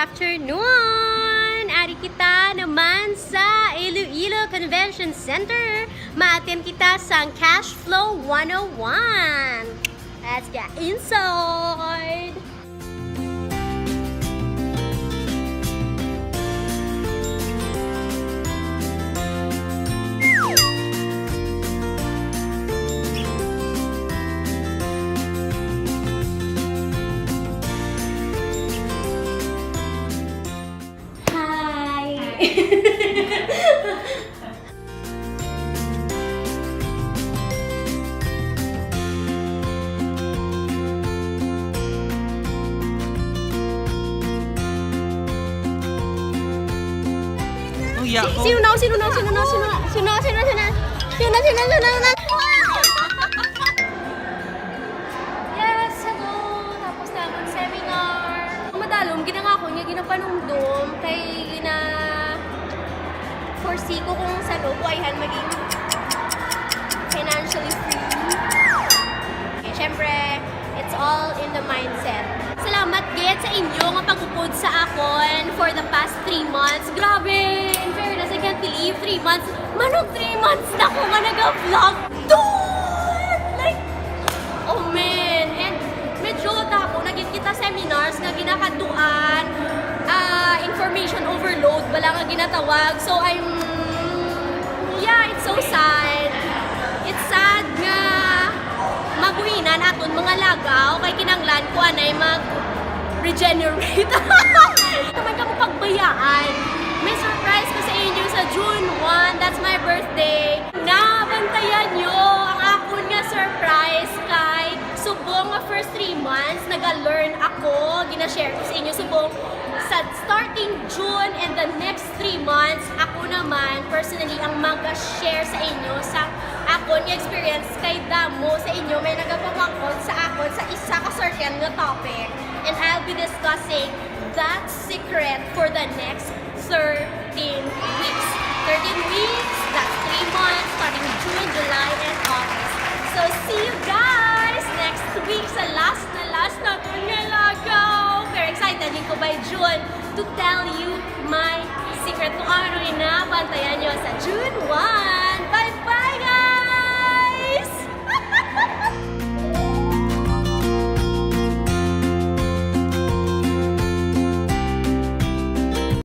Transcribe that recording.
afternoon! Ari kita naman sa Iloilo Convention Center. Ma-attend kita sa Cash Flow 101. Let's get inside! Sino na? Yes, hello! Tapos na akong seminar. Madalom, ginangako niya, ginapanumdum, kay foresee ko kung sa loob ko ayhan maging financially free. Okay, syempre, it's all in the mindset. Salamat gid sa inyo nga pag-upod sa akon for the past 3 months. Grabe! In fairness, I can't believe 3 months. Manog 3 months na ko nga nag-vlog. Dude! Like, oh man! And medyo tapo, naging kita seminars nga ginakaduan, information overload, wala nga ginatawag. So yeah, it's so sad. It's sad nga mabuhinan aton mga lagaw kay kinanglan ko anay mag-regenerate. Naman ka mo pagbayaan. May surprise ko sa inyo sa June 1. That's my birthday. Nabantayan nyo ang akon nga surprise kay subong nga first 3 months naga-learn ako. Gina-share ko sa inyo subong sa starting June and the next 3 months, ako naman personally ang mag-share sa inyo sa akon nga experience kay damo sa inyo. May nagapamangkot sa akon sa isa ka certain nga topic. And I'll be discussing that secret for the next 13 weeks. 13 weeks, that's 3 months, starting June, July, and August. So see you guys next week sa last na ito nga lagaw. Very excited din ko by June to tell you my secret kung ano rin na bantayan nyo sa June 1.